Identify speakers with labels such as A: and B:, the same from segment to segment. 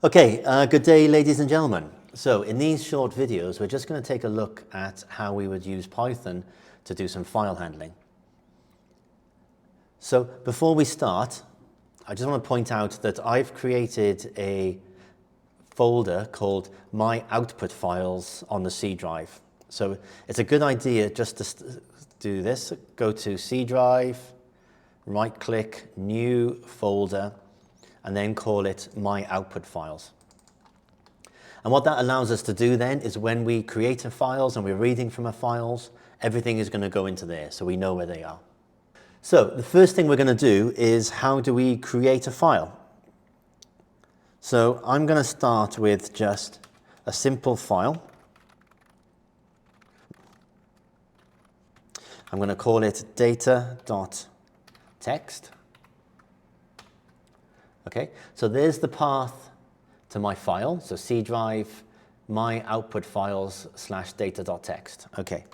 A: Okay, good day, ladies and gentlemen. So in these short videos, we're just going to take a look at how we would use Python to do some file handling. So before we start, I just want to point out that I've created a folder called My Output Files on the C drive. So it's a good idea just to do this. Go to C drive, right-click, New Folder, and then call it My Output Files. And what that allows us to do then is when we create a files and we're reading from a files, everything is going to go into there so we know where they are. So the first thing we're going to do is how do we create a file? So I'm going to start with just a simple file. I'm going to call it data.txt. Okay, so there's the path to my file. So C drive, my output files /data.txt. Okay,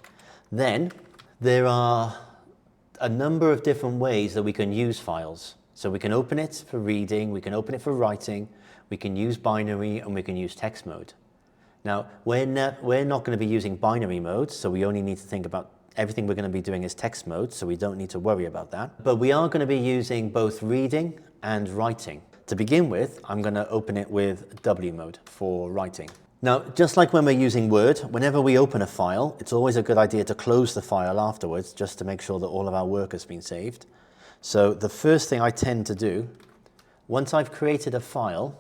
A: then there are a number of different ways that we can use files. So we can open it for reading, we can open it for writing, we can use binary, and we can use text mode. Now, we're not going to be using binary mode, so we only need to think about everything we're going to be doing is text mode, so we don't need to worry about that. But we are going to be using both reading and writing. To begin with, I'm going to open it with W mode for writing. Now, just like when we're using Word, whenever we open a file, it's always a good idea to close the file afterwards, just to make sure that all of our work has been saved. So the first thing I tend to do, once I've created a file,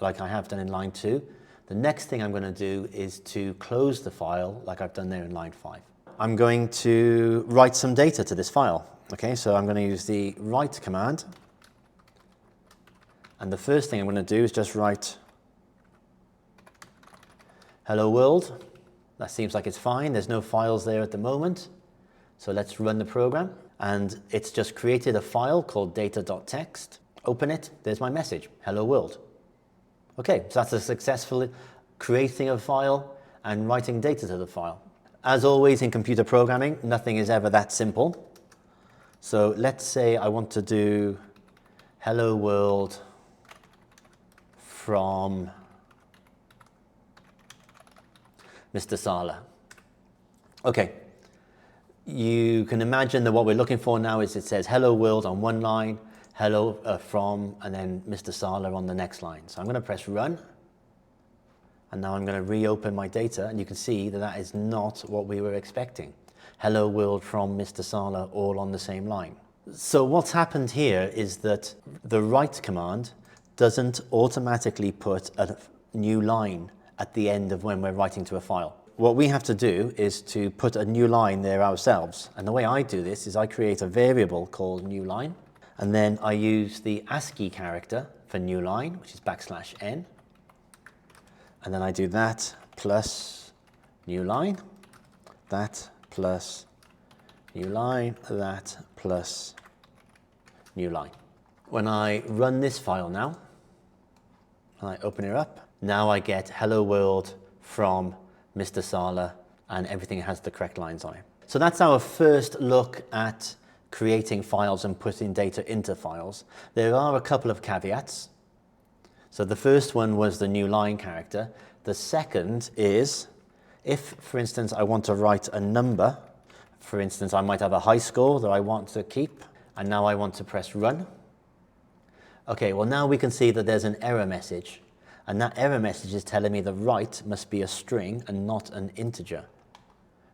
A: like I have done in line 2, the next thing I'm going to do is to close the file like I've done there in line 5. I'm going to write some data to this file. Okay, so I'm going to use the write command. And the first thing I'm going to do is just write hello world. That seems like it's fine. There's no files there at the moment. So let's run the program. And it's just created a file called data.txt. Open it. There's my message. Hello world. Okay, so that's a successful creating a file and writing data to the file. As always in computer programming, nothing is ever that simple. So let's say I want to do hello world from Mr. Sala. Okay, you can imagine that what we're looking for now is it says hello world on one line, hello from, and then Mr. Sala on the next line. So I'm going to press run. And now I'm going to reopen my data, and you can see that that is not what we were expecting. Hello world from Mr. Sala all on the same line. So what's happened here is that the write command doesn't automatically put a new line at the end of when we're writing to a file. What we have to do is to put a new line there ourselves. And the way I do this is I create a variable called new line, and then I use the ASCII character for new line, which is \n. And then I do that plus new line, that plus new line, that plus new line. When I run this file now, and I open it up, now I get hello world from Mr. Sala, and everything has the correct lines on it. So that's our first look at creating files and putting data into files. There are a couple of caveats. So the first one was the new line character. The second is if, for instance, I want to write a number. For instance, I might have a high score that I want to keep, and now I want to press run. Okay, well now we can see that there's an error message, and that error message is telling me that write must be a string and not an integer,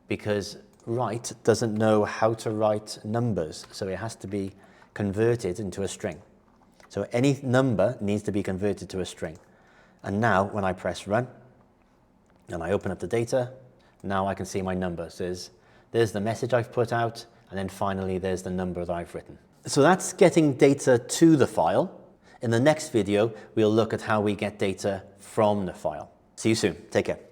A: because write doesn't know how to write numbers, so it has to be converted into a string. So any number needs to be converted to a string. And now when I press run and I open up the data, now I can see my number. So there's the message I've put out, and then finally there's the number that I've written. So that's getting data to the file. In the next video, we'll look at how we get data from the file. See you soon. Take care.